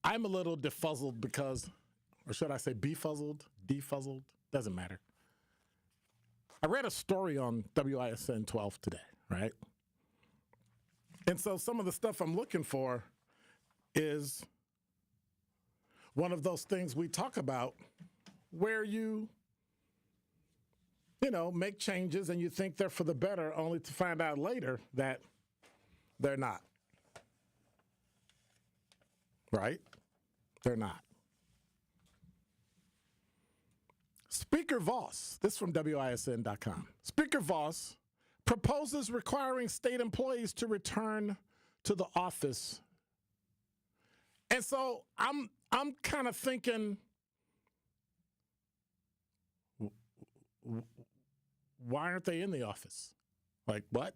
I'm a little defuzzled because, or should I say befuzzled, defuzzled, doesn't matter. I read a story on WISN 12 today, right? And so some of the stuff I'm looking for is one of those things we talk about where you make changes and you think they're for the better only to find out later that they're not. Right? They're not. Speaker Voss, this is from WISN.com. Speaker Voss proposes requiring state employees to return to the office. And so I'm kind of thinking, why aren't they in the office? Like, what?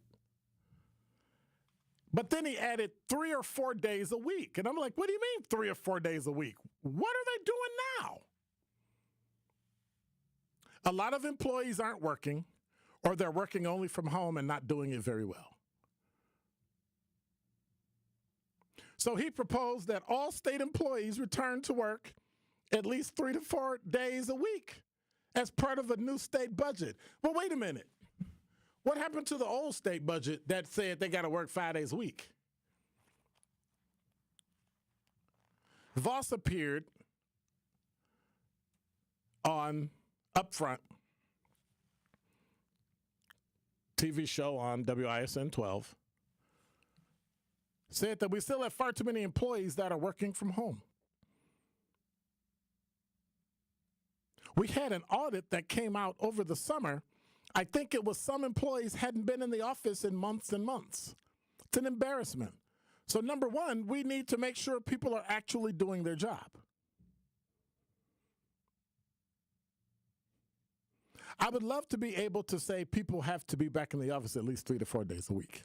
But then he added 3 or 4 days a week. And I'm like, what do you mean 3 or 4 days a week? What are they doing now? A lot of employees aren't working, or they're working only from home and not doing it very well. So he proposed that all state employees return to work at least 3 to 4 days a week as part of a new state budget. Well, wait a minute. What happened to the old state budget that said they got to work 5 days a week? Voss appeared on Upfront TV show on WISN 12, said that we still have far too many employees that are working from home. We had an audit that came out over the summer. I think it was some employees hadn't been in the office in months and months. It's an embarrassment. So number one, we need to make sure people are actually doing their job. I would love to be able to say people have to be back in the office at least 3 to 4 days a week.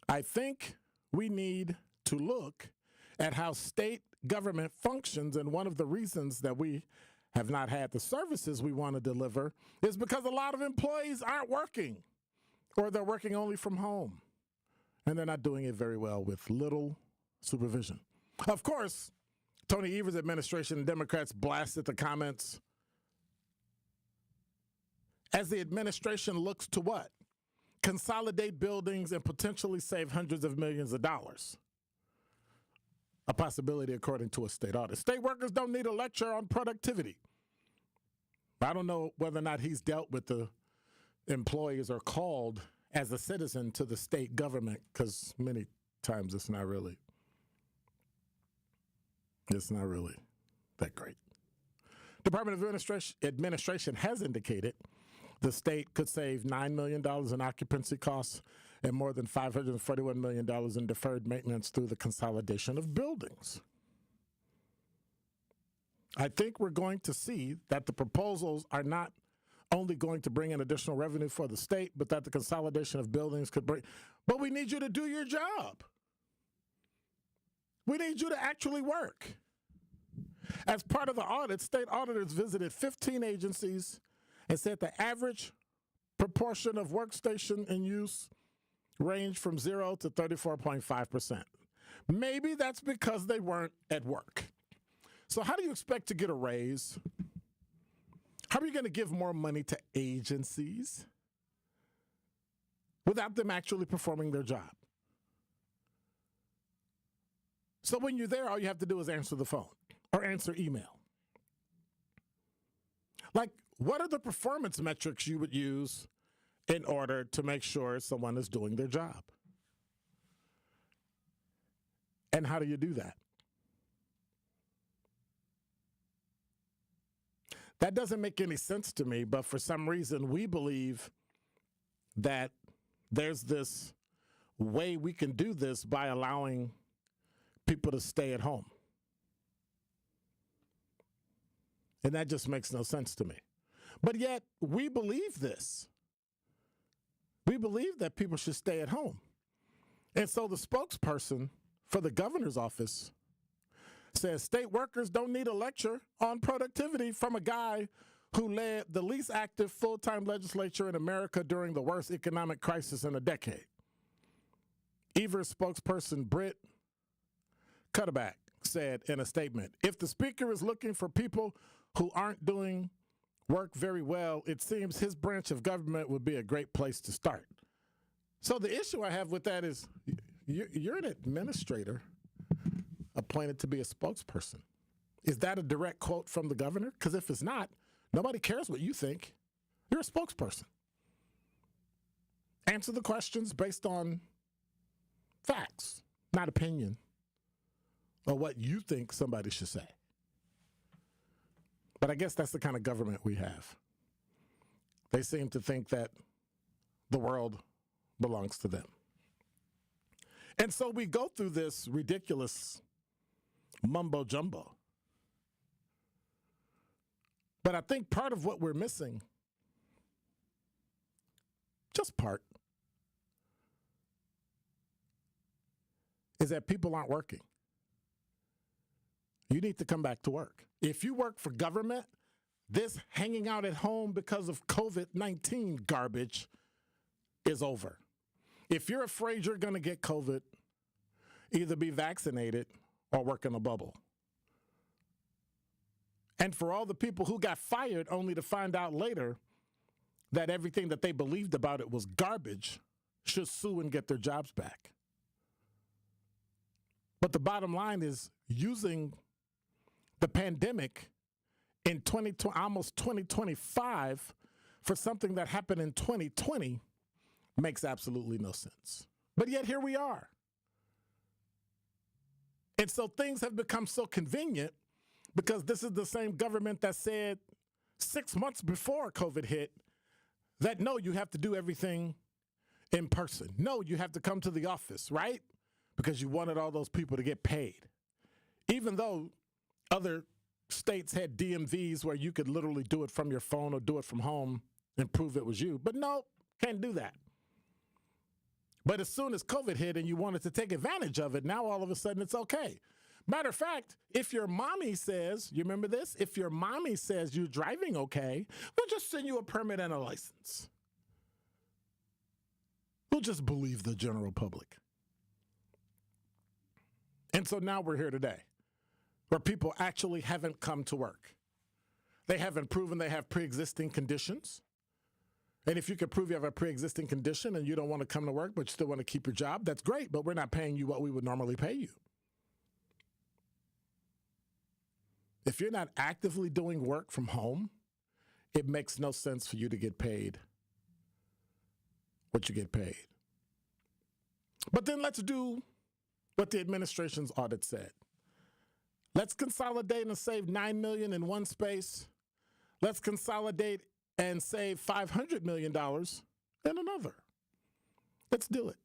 I think we need to look at how state government functions, and one of the reasons that we have not had the services we want to deliver is because a lot of employees aren't working, or they're working only from home, and they're not doing it very well with little supervision. Of course, Tony Evers' administration and Democrats blasted the comments as the administration looks to what? Consolidate buildings and potentially save hundreds of millions of dollars. A possibility according to a state audit. State workers don't need a lecture on productivity. I don't know whether or not he's dealt with the employees or called as a citizen to the state government, because many times it's not really that great. Department of Administration has indicated the state could save $9 million in occupancy costs and more than $541 million in deferred maintenance through the consolidation of buildings. I think we're going to see that the proposals are not only going to bring in additional revenue for the state, but that the consolidation of buildings could bring. But we need you to do your job. We need you to actually work. As part of the audit, state auditors visited 15 agencies and said the average proportion of workstation in use ranged from 0 to 34.5%. Maybe that's because they weren't at work. So how do you expect to get a raise? How are you going to give more money to agencies without them actually performing their job? So when you're there, all you have to do is answer the phone or answer email. Like, what are the performance metrics you would use in order to make sure someone is doing their job? And how do you do that? That doesn't make any sense to me, but for some reason we believe that there's this way we can do this by allowing people to stay at home. And that just makes no sense to me. But yet, we believe this. We believe that people should stay at home. And so the spokesperson for the governor's office says state workers don't need a lecture on productivity from a guy who led the least active full-time legislature in America during the worst economic crisis in a decade. Evers spokesperson Britt Cutterback said in a statement, if the speaker is looking for people who aren't doing work very well, it seems his branch of government would be a great place to start. So the issue I have with that is you're an administrator appointed to be a spokesperson. Is that a direct quote from the governor? Because if it's not, nobody cares what you think. You're a spokesperson. Answer the questions based on facts, not opinion, or what you think somebody should say. But I guess that's the kind of government we have. They seem to think that the world belongs to them. And so we go through this ridiculous mumbo jumbo. But I think part of what we're missing, just part, is that people aren't working. You need to come back to work. If you work for government, this hanging out at home because of COVID-19 garbage is over. If you're afraid you're going to get COVID, either be vaccinated or work in a bubble. And for all the people who got fired only to find out later that everything that they believed about it was garbage, should sue and get their jobs back. But the bottom line is using the pandemic in almost 2025 for something that happened in 2020 makes absolutely no sense. But yet here we are. And so things have become so convenient because this is the same government that said 6 months before COVID hit that, no, you have to do everything in person. No, you have to come to the office, right? Because you wanted all those people to get paid. Even though other states had DMVs where you could literally do it from your phone or do it from home and prove it was you. But no, can't do that. But as soon as COVID hit and you wanted to take advantage of it, now all of a sudden it's okay. Matter of fact, if your mommy says, you remember this? If your mommy says you're driving okay, we'll just send you a permit and a license. We'll just believe the general public. And so now we're here today, where people actually haven't come to work. They haven't proven they have pre-existing conditions. And if you can prove you have a pre-existing condition and you don't want to come to work, but you still want to keep your job, that's great, but we're not paying you what we would normally pay you. If you're not actively doing work from home, it makes no sense for you to get paid what you get paid. But then let's do what the administration's audit said. Let's consolidate and save $9 million in one space. Let's consolidate and save $500 million in another. Let's do it.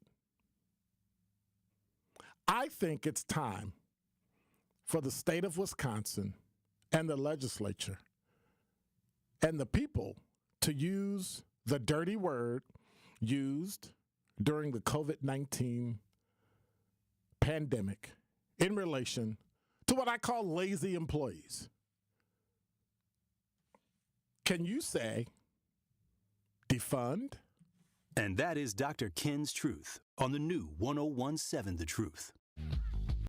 I think it's time for the state of Wisconsin and the legislature and the people to use the dirty word used during the COVID-19 pandemic in relation to what I call lazy employees. Can you say defund? And that is Dr. Ken's Truth on the new 1017 The Truth.